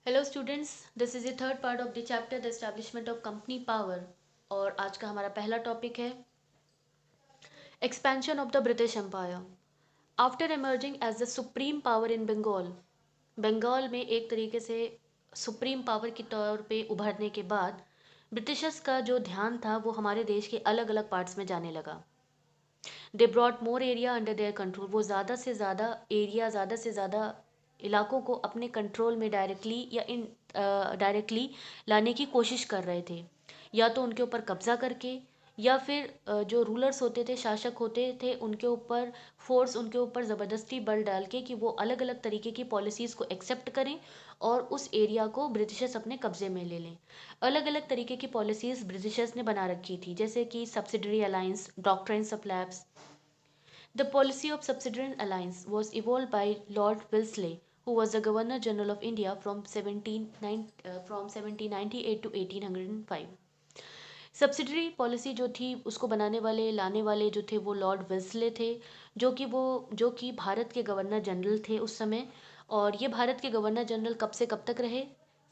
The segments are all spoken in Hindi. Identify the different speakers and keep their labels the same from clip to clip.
Speaker 1: Hello students, this is the third part of the chapter the establishment of company power. और आज का हमारा पहला टॉपिक है expansion of the British empire after emerging as the supreme power in Bengal. Bengal में एक तरीके से सुप्रीम पावर के तौर पे उभरने के बाद ब्रिटिशर्स का जो ध्यान था वो हमारे देश के अलग अलग पार्ट्स में जाने लगा। They brought more area under their control. वो ज़्यादा से ज़्यादा एरिया, ज़्यादा से ज़्यादा इलाकों को अपने कंट्रोल में डायरेक्टली या इन डायरेक्टली लाने की कोशिश कर रहे थे, या तो उनके ऊपर कब्जा करके या फिर जो रूलर्स होते थे, शासक होते थे, उनके ऊपर फोर्स, उनके ऊपर ज़बरदस्ती बल डाल के कि वो अलग अलग तरीके की पॉलिसीज़ को एक्सेप्ट करें और उस एरिया को ब्रिटिशर्स अपने कब्जे में ले लें। अलग अलग तरीके की पॉलिसीज़ ब्रिटिशर्स ने बना रखी थी, जैसे कि subsidiary alliance, doctrines of lapse. The policy of subsidiary alliance was evolved by Lord Wellesley, who was the Governor General of India from 1798 to 1805। Subsidiary policy जो थी उसको बनाने वाले, लाने वाले जो थे वो लॉर्ड वेल्सले थे, जो कि भारत के गवर्नर जनरल थे उस समय। और ये भारत के गवर्नर जनरल कब से कब तक रहे?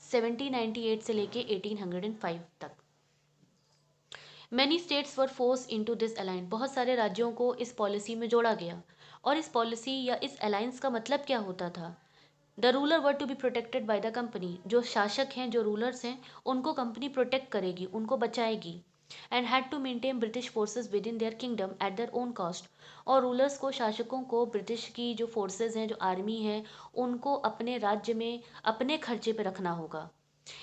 Speaker 1: 1798 से लेके 1805 तक। Many states were force into this alliance. बहुत सारे राज्यों को इस पॉलिसी में जोड़ा गया। और इस पॉलिसी या इस अलायंस का मतलब क्या होता था? The ruler were to be protected by the company. जो शासक हैं, जो रूलर्स हैं, उनको कंपनी प्रोटेक्ट करेगी, उनको बचाएगी। And had to maintain British forces within their kingdom at their own cost. और रूलर्स को, शासकों को, ब्रिटिश की जो फोर्सेज हैं, जो आर्मी है, उनको अपने राज्य में अपने खर्चे पे रखना होगा।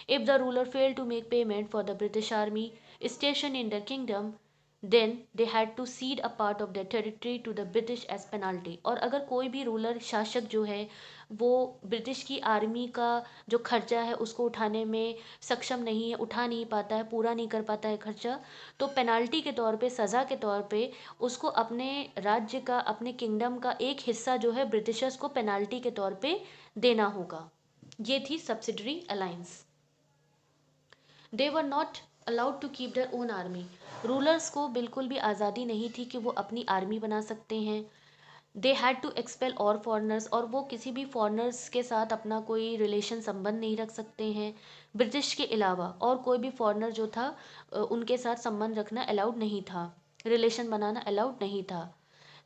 Speaker 1: If the ruler failed to make payment for the British army stationed in their kingdom, then they had to cede a part of their territory to the British as penalty। और अगर कोई भी रूलर, शासक जो है, वो ब्रिटिश की आर्मी का जो खर्चा है उसको उठाने में सक्षम नहीं है, उठा नहीं पाता है, पूरा नहीं कर पाता है खर्चा, तो पेनाल्टी के तौर पे, सज़ा के तौर पे उसको अपने राज्य का, अपने किंगडम का एक हिस्सा जो है ब्रिटिशर्स को पेनाल्टी के तौर पे देना होगा। ये थी subsidiary alliance. They were not allowed to keep their own army. Rulers को बिल्कुल भी आज़ादी नहीं थी कि वो अपनी आर्मी बना सकते हैं। दे हैड टू एक्सपेल और फॉरनर्स। और वो किसी भी फॉरनर्स के साथ अपना कोई रिलेशन, संबंध नहीं रख सकते हैं ब्रिटिश के अलावा। और कोई भी फॉरनर जो था उनके साथ संबंध रखना अलाउड नहीं था, रिलेशन बनाना अलाउड नहीं था।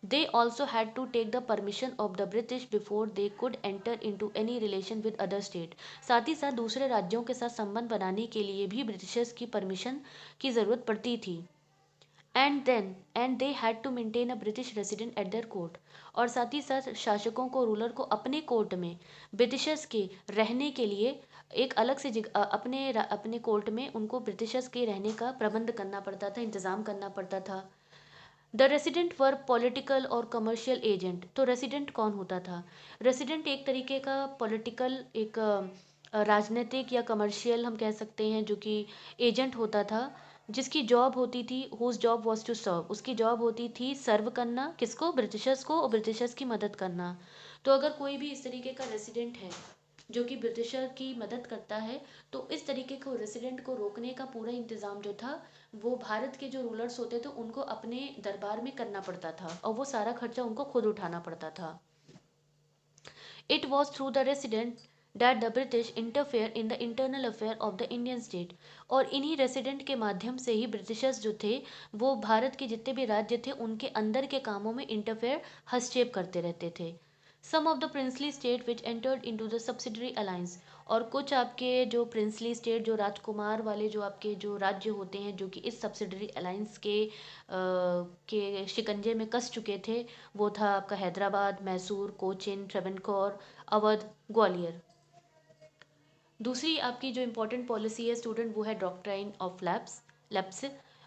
Speaker 1: They also had to take the permission of the British before they could enter into any relation with other state। साथ ही साथ दूसरे राज्यों के साथ संबंध बनाने के लिए भी ब्रिटिशर्स की परमिशन की ज़रूरत पड़ती थी। And they had to maintain a British resident at their court. और साथ ही साथ शासकों को, रूलर को अपने कोर्ट में ब्रिटिशर्स के रहने के लिए एक अलग से जगह, अपने कोर्ट में उनको ब्रिटिशर्स के रहने का प्रबंध करना पड़ता था, इंतज़ाम करना पड़ता था। द रेसिडेंट वर पॉलिटिकल और कमर्शियल एजेंट। तो रेसिडेंट कौन होता था? रेसिडेंट एक तरीके का पॉलिटिकल, एक राजनीतिक या कमर्शियल हम कह सकते हैं, जो कि एजेंट होता था, जिसकी जॉब होती थी, whose job was to serve. उसकी जॉब होती थी सर्व करना, किसको? ब्रिटिशर्स को, और ब्रिटिशर्स की मदद करना। तो अगर कोई भी इस तरीके का रेसिडेंट है जो कि ब्रिटिशर की मदद करता है, तो इस तरीके को, रेसिडेंट को रोकने का पूरा इंतज़ाम जो था वो भारत के जो रूलर्स होते थे उनको अपने दरबार में करना पड़ता था, और वो सारा खर्चा उनको खुद उठाना पड़ता था। It was through the resident that the British interfere in the internal affair of the Indian state. और इन्हीं रेसिडेंट के माध्यम से ही ब्रिटिशर्स जो थे वो भारत के जितने भी राज्य थे उनके अंदर के कामों में इंटरफेयर, हस्तक्षेप करते रहते थे। Some of the princely state which entered into the subsidiary alliance. और कुछ आपके जो प्रिंसली स्टेट, जो राजकुमार वाले, जो आपके जो राज्य होते हैं जो कि इस सब्सिडरी अलायंस के शिकंजे में कस चुके थे, वो था आपका हैदराबाद, मैसूर, कोचिन, ट्रेवनकोर, अवध, ग्वालियर। दूसरी आपकी जो इम्पोर्टेंट पॉलिसी है स्टूडेंट, वो है डॉक्ट्राइन ऑफ लैप्स।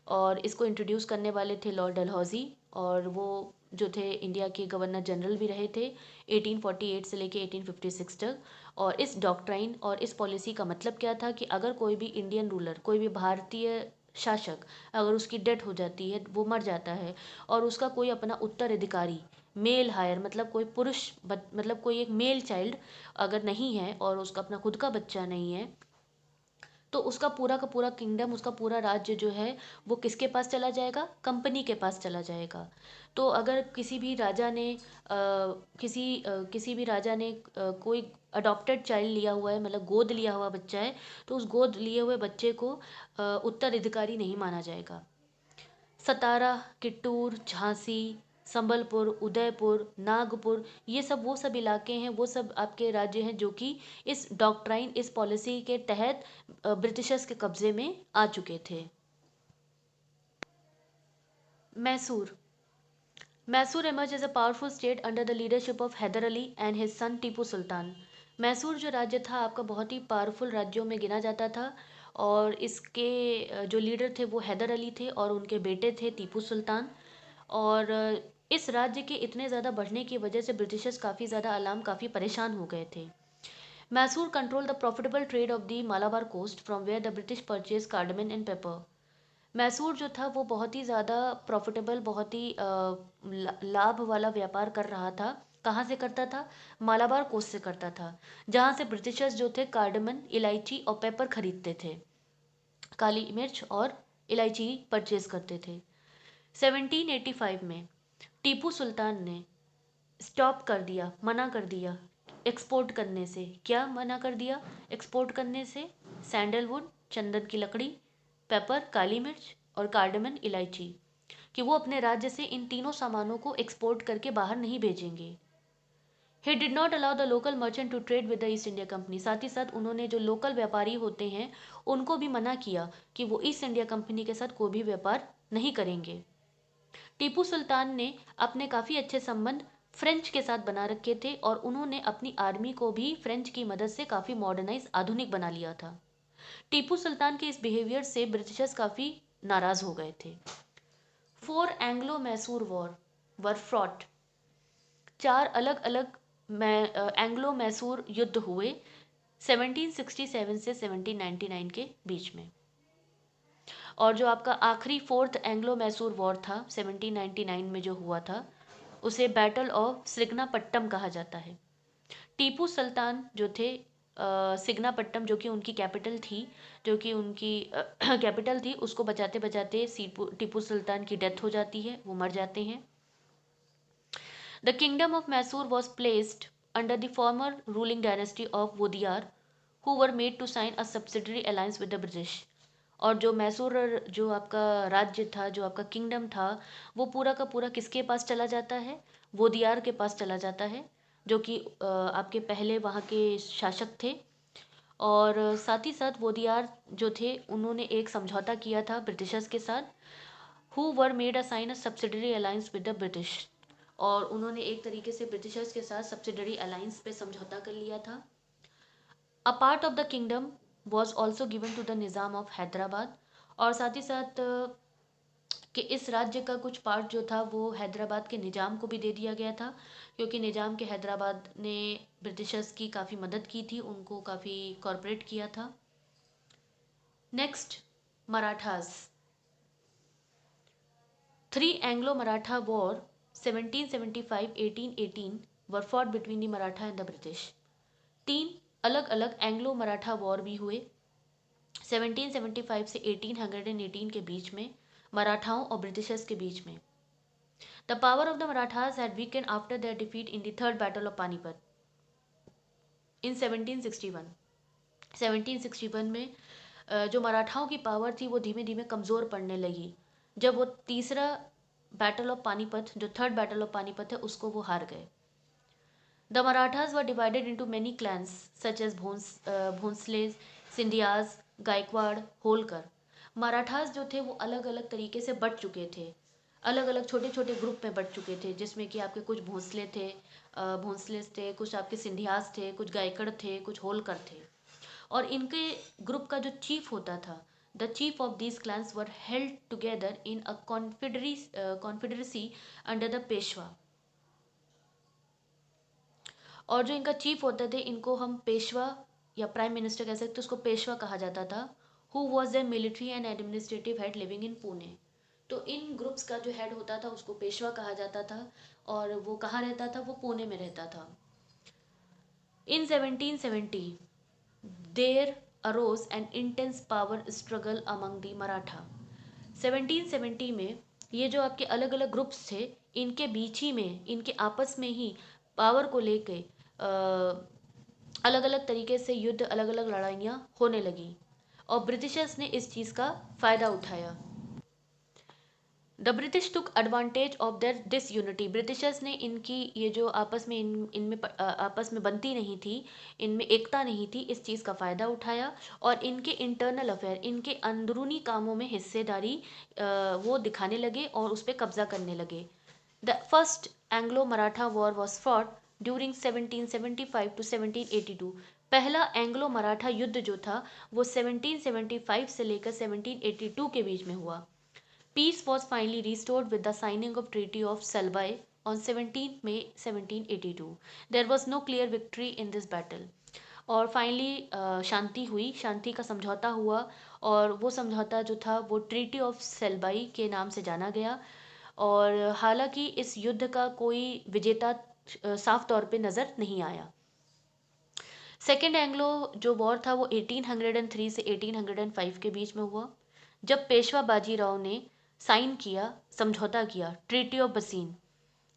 Speaker 1: और इसको इंट्रोड्यूस करने वाले थे लॉर्ड डलहौजी, और वो जो थे इंडिया के गवर्नर जनरल भी रहे थे 1848 से लेके 1856 तक। और इस डॉक्ट्राइन और इस पॉलिसी का मतलब क्या था कि अगर कोई भी इंडियन रूलर, कोई भी भारतीय शासक, अगर उसकी डेथ हो जाती है, वो मर जाता है, और उसका कोई अपना उत्तराधिकारी, मेल हायर, मतलब कोई मतलब कोई एक मेल चाइल्ड अगर नहीं है और उसका अपना खुद का बच्चा नहीं है, तो उसका पूरा का पूरा किंगडम, उसका पूरा राज्य जो है वो किसके पास चला जाएगा? कंपनी के पास चला जाएगा। तो अगर किसी भी राजा ने किसी भी राजा ने कोई अडॉप्टेड चाइल्ड लिया हुआ है, मतलब गोद लिया हुआ बच्चा है, तो उस गोद लिए हुए बच्चे को उत्तराधिकारी नहीं माना जाएगा। सतारा, किट्टूर, झांसी, संबलपुर, उदयपुर, नागपुर, ये सब वो सब इलाके हैं, वो सब आपके राज्य हैं जो कि इस डॉक्ट्राइन, इस पॉलिसी के तहत ब्रिटिशर्स के कब्जे में आ चुके थे। Mysore. Mysore emerged as a powerful state under the leadership of Haider Ali and his son Tipu Sultan. Mysore जो राज्य था आपका बहुत ही पावरफुल राज्यों में गिना जाता था, और इसके जो लीडर थे वो हैदर अली थे और उनके बेटे थे टीपू सुल्तान। और इस राज्य के इतने ज़्यादा बढ़ने की वजह से ब्रिटिशर्स काफ़ी ज़्यादा अलार्म, काफ़ी परेशान हो गए थे। Mysore control the profitable trade of the Malabar coast from where the British purchase cardamom and pepper. Mysore जो था वो बहुत ही ज़्यादा प्रॉफिटेबल, बहुत ही लाभ वाला व्यापार कर रहा था। कहाँ से करता था? मालाबार कोस्ट से करता था, जहाँ से ब्रिटिशर्स जो थे कार्डमन, इलायची और पेपर खरीदते थे, काली मिर्च और इलायची परचेज करते थे। 1785 में टीपू सुल्तान ने स्टॉप कर दिया, मना कर दिया एक्सपोर्ट करने से। क्या मना कर दिया एक्सपोर्ट करने से? सैंडलवुड, चंदन की लकड़ी, पेपर, काली मिर्च और कार्डमन, इलायची, कि वो अपने राज्य से इन तीनों सामानों को एक्सपोर्ट करके बाहर नहीं भेजेंगे। He did not allow the local merchant to trade with the East India Company. साथ ही साथ उन्होंने जो लोकल व्यापारी होते हैं उनको भी मना किया कि वो ईस्ट इंडिया कंपनी के साथ कोई भी व्यापार नहीं करेंगे। टीपू सुल्तान ने अपने काफ़ी अच्छे संबंध फ्रेंच के साथ बना रखे थे, और उन्होंने अपनी आर्मी को भी फ्रेंच की मदद से काफ़ी मॉडर्नाइज, आधुनिक बना लिया था। टीपू सुल्तान के इस बिहेवियर से ब्रिटिशर्स काफ़ी नाराज़ हो गए थे। फोर एंग्लो मैसूर वॉर वर फ्रॉट। चार अलग अलग एंग्लो मैसूर युद्ध हुए 1767 से 1799 के बीच में। और जो आपका आखिरी फोर्थ एंग्लो मैसूर वॉर था 1799 में जो हुआ था, उसे बैटल ऑफ श्रीरंगपट्टम कहा जाता है। टीपू सुल्तान जो थे, श्रीरंगपट्टम जो कि उनकी कैपिटल थी, जो कि उनकी कैपिटल थी, उसको बचाते बचाते टीपू सुल्तान की डेथ हो जाती है, वो मर जाते हैं। The kingdom of Mysore was placed under the former ruling dynasty of Wodeyar, who were made to sign a subsidiary alliance with the British. और जो मैसूर, जो आपका राज्य था, जो आपका किंगडम था, वो पूरा का पूरा किसके पास चला जाता है? वोदियार के पास चला जाता है, जो कि आपके पहले वहाँ के शासक थे। और साथ ही साथ वोदियार जो थे उन्होंने एक समझौता किया था ब्रिटिशर्स के साथ, who were made a sign a subsidiary alliance with the British. और उन्होंने एक तरीके से ब्रिटिशर्स के साथ सब्सिडरी अलायंस पे समझौता कर लिया था। A part of the kingdom was also given to the Nizam of Hyderabad. और साथ ही साथ कि इस राज्य का कुछ पार्ट जो था वो हैदराबाद के निज़ाम को भी दे दिया गया था, क्योंकि निज़ाम के हैदराबाद ने ब्रिटिशर्स की काफ़ी मदद की थी, उनको काफ़ी कॉर्पोरेट किया था। Next, Marathas. Three Anglo Maratha war 1775-1818 were fought between the Maratha and the British. तीन अलग अलग एंग्लो मराठा वॉर भी हुए 1775 से 1818 के बीच में, मराठाओं और ब्रिटिशर्स के बीच में। The power of the Marathas had weakened after their defeat in the third battle of Panipat in 1761। 1761 में जो मराठाओं की पावर थी वो धीमे धीमे कमज़ोर पड़ने लगी, जब वो तीसरा बैटल ऑफ पानीपत, जो थर्ड बैटल ऑफ पानीपत है, उसको वो हार गए। The Marathas were divided into many clans such as Bhonsle, Scindias, Gaikwad, Holkar. Marathas जो थे वो अलग अलग तरीके से बट चुके थे, अलग अलग छोटे छोटे ग्रुप में बट चुके थे, जिसमें कि आपके कुछ भोंसले थे, भोंसलेस थे, कुछ आपके सिंधियास थे, कुछ गायकड़ थे, कुछ होलकर थे। और इनके ग्रुप का जो चीफ होता था, the chief of these clans were held together in a confederacy under the Peshwa. और जो इनका चीफ होते थे, इनको हम पेशवा या प्राइम मिनिस्टर कह सकते, उसको पेशवा कहा जाता था। Who was the military and administrative head living in Pune. तो इन ग्रुप्स का जो हेड होता था उसको पेशवा कहा जाता था, और वो कहाँ रहता था? वो पुणे में रहता था। इन 1770 देर arose an intense power struggle among the Maratha. 1770 में ये जो आपके अलग अलग ग्रुप्स थे, इनके बीच ही में, इनके आपस में ही पावर को लेके अलग अलग तरीके से युद्ध, अलग अलग लड़ाइयाँ होने लगी और ब्रिटिशर्स ने इस चीज़ का फ़ायदा उठाया। The British took advantage of their disunity. Britishers ने इनकी ये जो आपस में इनमें आपस में बनती नहीं थी, इनमें एकता नहीं थी, इस चीज़ का फ़ायदा उठाया और इनके इंटरनल अफेयर, इनके अंदरूनी कामों में हिस्सेदारी वो दिखाने लगे और उस पर कब्जा करने लगे। The first Anglo Maratha war was fought during 1775 to 1782। पहला एंग्लो मराठा युद्ध जो था वो 1775 से लेकर 1782 के बीच में हुआ। Peace was finally restored with the signing of Treaty of Salbai on 17 May 1782. There was no clear victory in this battle. और फाइनली शांति हुई, शांति का समझौता हुआ और वो समझौता जो था वो ट्रीटी ऑफ सेल्बाई के नाम से जाना गया। और हालांकि इस युद्ध का कोई विजेता साफ तौर पे नज़र नहीं आया। सेकेंड एंग्लो जो वॉर था वो 1803 से 1805 के बीच में हुआ, जब पेशवा बाजीराव ने साइन किया, समझौता किया, ट्रीटी ऑफ बसीन,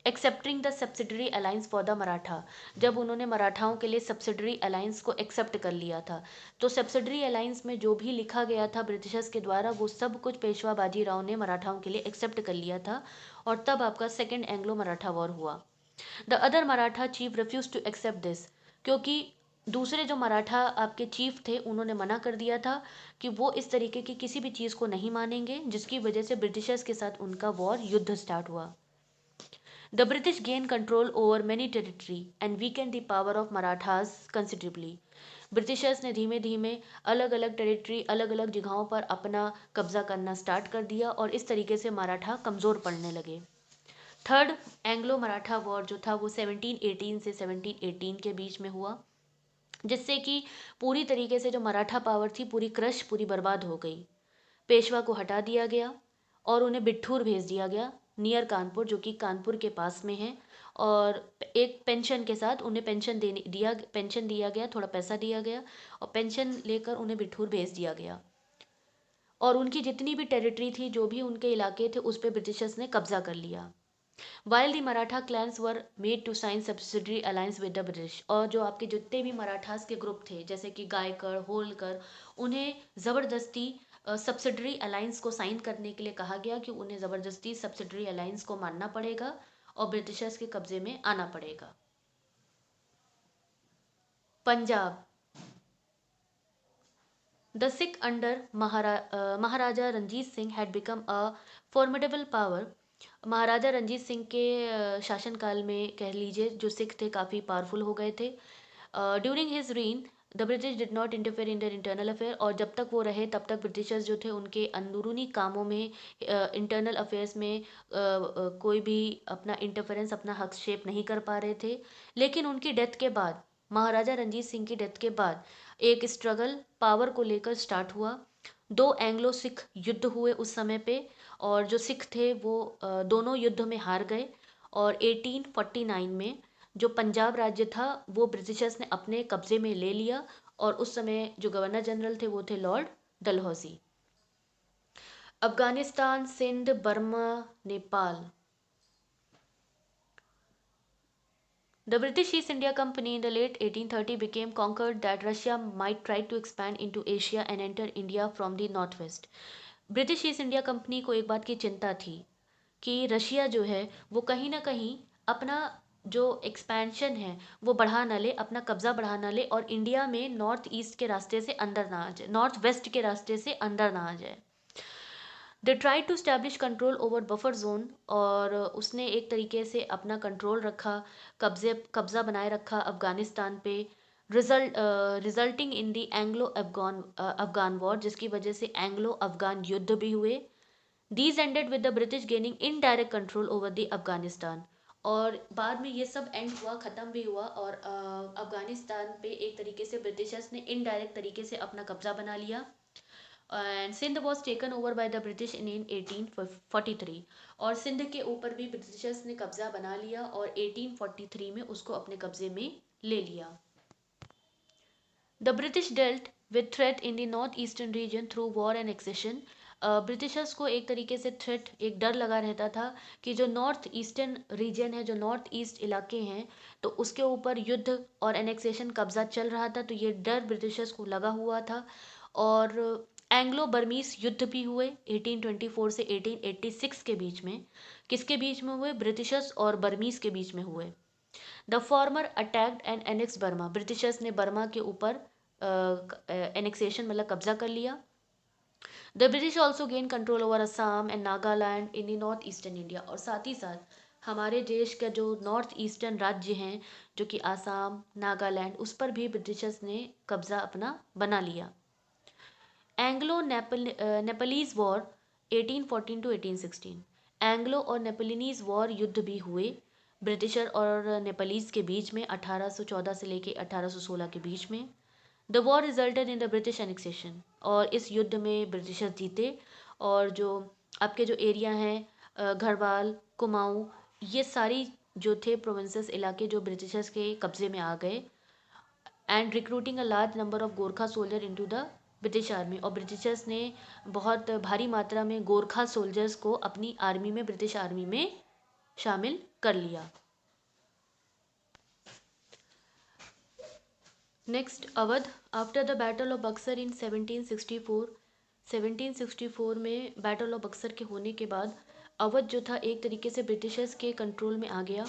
Speaker 1: accepting the subsidiary alliance for the Maratha. जब उन्होंने मराठाओं के लिए सब्सिडरी अलायंस को एक्सेप्ट कर लिया था, तो सब्सिडरी अलायंस में जो भी लिखा गया था ब्रिटिशर्स के द्वारा, वो सब कुछ पेशवा बाजीराव ने मराठाओं के लिए एक्सेप्ट कर लिया था और तब आपका सेकेंड एंग्लो मराठा वॉर हुआ। The other Maratha chief refuse to accept this, क्योंकि दूसरे जो मराठा आपके चीफ थे उन्होंने मना कर दिया था कि वो इस तरीके की किसी भी चीज़ को नहीं मानेंगे, जिसकी वजह से ब्रिटिशर्स के साथ उनका वॉर युद्ध स्टार्ट हुआ। The British gain control over many territory and Weeknd the power of Marathas considerably. Britishers ने धीमे धीमे अलग अलग टेरिटरी, अलग अलग जगहों पर अपना कब्जा करना स्टार्ट कर दिया और इस तरीके से मराठा कमज़ोर पड़ने लगे। थर्ड एंग्लो मराठा वॉर जो था वो 1718 से 1718 के बीच में हुआ, जिससे कि पूरी तरीके से जो मराठा पावर थी पूरी क्रश, पूरी बर्बाद हो गई। पेशवा को हटा दिया गया और उन्हें बिठूर भेज दिया गया, नियर कानपुर, जो कि कानपुर के पास में है। और एक पेंशन के साथ उन्हें पेंशन दिया गया, थोड़ा पैसा दिया गया और पेंशन लेकर उन्हें बिठूर भेज दिया गया। और उनकी जितनी भी टेरिटरी थी, जो भी उनके इलाके थे, उस पर ब्रिटिशर्स ने कब्जा कर लिया। While the Maratha clans were made to sign subsidiary alliance with the British. और जो आपके जितने भी मराठास के ग्रुप थे, जैसे कि गायकड़, होलकर, उन्हें ज़बरदस्ती सब्सिडरी अलायंस को साइन करने के लिए कहा गया कि उन्हें ज़बरदस्ती सब्सिडरी अलायंस को मानना पड़ेगा और ब्रिटिशर्स के कब्जे में आना पड़ेगा। Punjab. The Sikh under Maharaja Ranjit Singh had become a formidable power. Maharaja Ranjit Singh के शासनकाल में कह लीजिए जो सिख थे काफ़ी पावरफुल हो गए थे। During his reign the British did not interfere in their internal affair. और जब तक वो रहे तब तक ब्रिटिशर्स जो थे उनके अंदरूनी कामों में, इंटरनल अफेयर्स में कोई भी अपना इंटरफेरेंस, अपना हस्तक्षेप नहीं कर पा रहे थे। लेकिन उनकी डेथ के बाद, महाराजा रंजीत सिंह की डेथ के बाद एक स्ट्रगल पावर को लेकर स्टार्ट हुआ। दो एंग्लो सिख युद्ध हुए उस समय पे और जो सिख थे वो दोनों युद्ध में हार गए। और 1849 में जो पंजाब राज्य था वो ब्रिटिशर्स ने अपने कब्जे में ले लिया और उस समय जो गवर्नर जनरल थे वो थे lord Dalhousie. Afghanistan, Sindh, Burma, Nepal. The British East India Company in the late 1830 became conquered that Russia might try to expand into Asia and enter India from the northwest. British east India company को एक बात की चिंता थी कि रशिया जो है वो कहीं ना कहीं अपना जो एक्सपेंशन है वो बढ़ा ना ले, अपना कब्जा बढ़ा ना ले और इंडिया में नॉर्थ ईस्ट के रास्ते से अंदर ना आ जाए, नॉर्थ वेस्ट के रास्ते से अंदर ना आ जाए। They try to establish control over buffer zone. और उसने एक तरीके से अपना कंट्रोल रखा, कब्जा बनाए रखा अफगानिस्तान पे। Resulting in the Anglo Afghan Afghan war, जिसकी वजह से एंग्लो अफगान युद्ध भी हुए। These ended with the British gaining indirect control over the Afghanistan. और बाद में ये सब एंड हुआ, ख़त्म भी हुआ और अफगानिस्तान पे एक तरीके से ब्रिटिशर्स ने इनडायरेक्ट तरीके से अपना कब्जा बना लिया। And Sindh was taken over by the British in 1843। और सिंध के ऊपर भी ब्रिटिशर्स ने कब्जा बना लिया और 1843 में उसको अपने कब्जे में ले लिया। The British dealt with threat in the north eastern region through war and annexation. Britishers को एक तरीके से थ्रेट, एक डर लगा रहता था कि जो नॉर्थ ईस्टर्न रीजन है, जो नॉर्थ ईस्ट इलाके हैं, तो उसके ऊपर युद्ध और एनेक्सेशन कब्जा चल रहा था। तो ये डर ब्रिटिशर्स को लगा हुआ था। और एंग्लो बर्मीज युद्ध भी हुए 1824 से 1886 के बीच में। किसके बीच में हुए? ब्रिटिशर्स और बर्मीज के बीच में हुए। The former attacked and annex Burma. Britishers ने बर्मा के ऊपर एनेक्सेशन मतलब कब्जा कर लिया। The British also gain control over Assam and Nagaland in the north eastern India. और साथ ही साथ हमारे देश का जो नॉर्थ ईस्टर्न राज्य हैं, जो कि आसाम, नागालैंड, उस पर भी ब्रिटिशर्स ने कब्जा अपना बना लिया। Anglo Nepalese war 1814 to 1816। Anglo और नेपोलिनीज वॉर युद्ध भी हुए ब्रिटिशर और नेपालीज के बीच में 1814 से लेके 1816 के बीच में। The war resulted in the British annexation. और इस युद्ध में ब्रिटिशर्स जीते। और जो आपके जो एरिया हैं, घरवाल, कुमाऊँ, ये सारी जो थे प्रोविंसेस, इलाके, जो ब्रिटिशर्स के कब्जे में आ गए। And recruiting a large number of Gorkha soldier into the British army. और ब्रिटिशर्स ने बहुत भारी मात्रा में गोरखा सोल्जर्स को अपनी आर्मी में, ब्रिटिश आर्मी में शामिल कर लिया। Next, Awadh. After the battle of Buxar in 1764। 1764 में बैटल ऑफ बक्सर के होने के बाद अवध जो था एक तरीके से ब्रिटिशर्स के कंट्रोल में आ गया।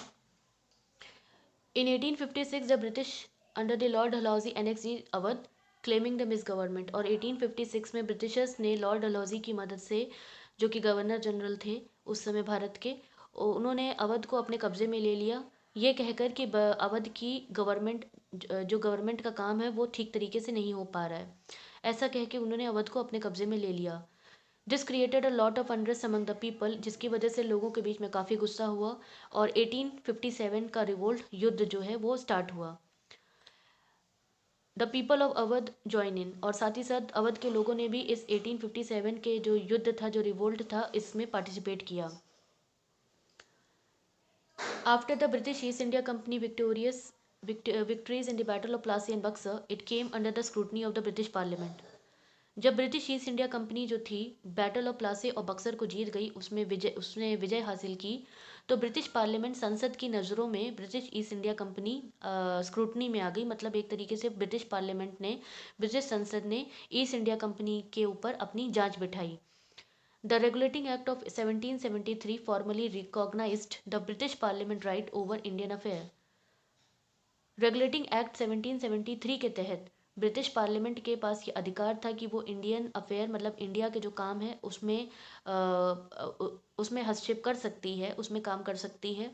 Speaker 1: इन 1856 the British under the Lord Dalhousie annex Awadh, claiming the miss government. और 1856 में ब्रिटिशर्स ने लॉर्ड डलहौजी की मदद से, जो कि गवर्नर जनरल थे उस समय भारत के, उन्होंने अवध को अपने कब्जे में ले लिया, ये कहकर कि अवध की गवर्नमेंट, जो गवर्नमेंट का काम है वो ठीक तरीके से नहीं हो पा रहा है। ऐसा कह के उन्होंने अवध को अपने कब्जे में ले लिया। This created a lot of unrest among the people, जिसकी वजह से लोगों के बीच में काफ़ी गुस्सा हुआ। और 1857 का रिवोल्ट, युद्ध जो है वो स्टार्ट हुआ। The people of Awadh join in. और साथ ही साथ अवध के लोगों ने भी इस 1857 के जो युद्ध था, जो रिवोल्ट था, इसमें पार्टिसिपेट किया। After the British east India company victories in the battle of Plassey and Buxar, it came under the scrutiny of the British Parliament. जब ब्रिटिश ईस्ट इंडिया कंपनी जो थी बैटल ऑफ प्लासी और बक्सर को जीत गई, उसने विजय हासिल की, तो ब्रिटिश पार्लियामेंट, संसद की नज़रों में British east India company scrutiny में आ गई। मतलब एक तरीके से ब्रिटिश पार्लियामेंट ने, ब्रिटिश संसद ने ईस्ट इंडिया कंपनी के ऊपर अपनी जांच बिठाई। The regulating act of 1773 formally recognized the British parliament right over Indian affair. Regulating act 1773 के तहत ब्रिटिश पार्लियामेंट के पास ये अधिकार था कि वो इंडियन अफेयर, मतलब इंडिया के जो काम है उसमें हस्तक्षेप कर सकती है, उसमें काम कर सकती है।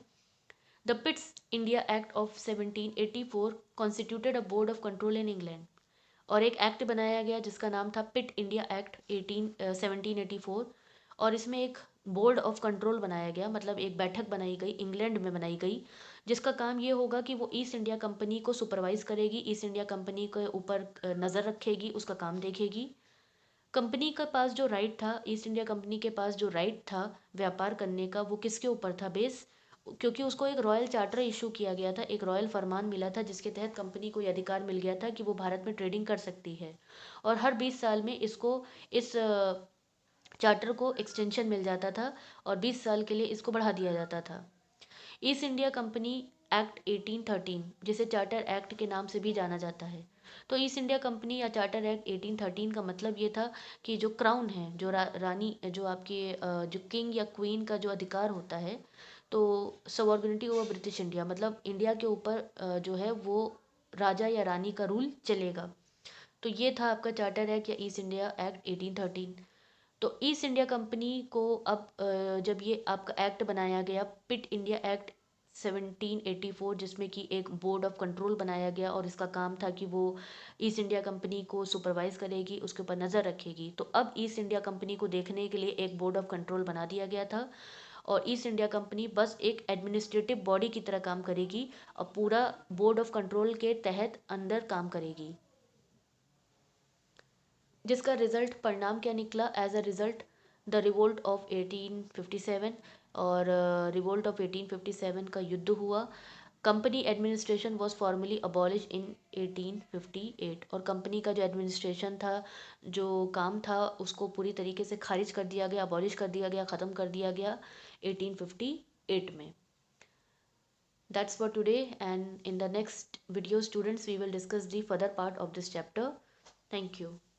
Speaker 1: The Pitt's India act of 1784 constituted a board of control in England. और एक एक्ट बनाया गया जिसका नाम था पिट इंडिया एक्ट 1784। और इसमें एक बोर्ड ऑफ कंट्रोल बनाया गया, मतलब एक बैठक बनाई गई, इंग्लैंड में बनाई गई, जिसका काम ये होगा कि वो ईस्ट इंडिया कंपनी को सुपरवाइज करेगी, ईस्ट इंडिया कंपनी के ऊपर नज़र रखेगी, उसका काम देखेगी। कंपनी के पास जो राइट था, ईस्ट इंडिया कंपनी के पास जो राइट था व्यापार करने का, वो किसके ऊपर था बेस? क्योंकि उसको एक रॉयल चार्टर इशू किया गया था, एक रॉयल फरमान मिला था, जिसके तहत कंपनी को ये अधिकार मिल गया था कि वो भारत में ट्रेडिंग कर सकती है। और हर 20 साल में इस चार्टर को एक्सटेंशन मिल जाता था और 20 साल के लिए इसको बढ़ा दिया जाता था। ईस्ट इंडिया कंपनी एक्ट 1813, जिसे चार्टर एक्ट के नाम से भी जाना जाता है। तो ईस्ट इंडिया कंपनी या चार्टर एक्ट 1813 का मतलब ये था कि जो क्राउन है, जो रानी, जो आपके जो किंग या क्वीन का जो अधिकार होता है, तो सॉवरेनिटी ओवर ब्रिटिश इंडिया, मतलब इंडिया के ऊपर जो है वो राजा या रानी का रूल चलेगा। तो ये था आपका चार्टर एक्ट या ईस्ट इंडिया एक्ट 1813। तो ईस्ट इंडिया कंपनी को अब जब ये आपका एक्ट बनाया गया, पिट इंडिया एक्ट 1784, जिसमें कि एक बोर्ड ऑफ कंट्रोल बनाया गया और इसका काम था कि वो ईस्ट इंडिया कंपनी को सुपरवाइज करेगी, उसके ऊपर नज़र रखेगी। तो अब ईस्ट इंडिया कंपनी को देखने के लिए एक बोर्ड ऑफ कंट्रोल बना दिया गया था। और ईस्ट इंडिया कंपनी बस एक एडमिनिस्ट्रेटिव बॉडी की तरह काम करेगी और पूरा बोर्ड ऑफ कंट्रोल के तहत अंदर काम करेगी। जिसका रिजल्ट, परिणाम क्या निकला? As a result the revolt of 1857। और रिवोल्ट ऑफ 1857 का युद्ध हुआ। Company administration was formally abolish in 1858, और कंपनी का जो एडमिनिस्ट्रेशन था, जो काम था, उसको पूरी तरीके से खारिज कर दिया गया, अबॉलिश कर दिया गया, ख़त्म कर दिया गया 1858 में. That's for today, and in the next video, students, we will discuss the further part of this chapter. Thank you.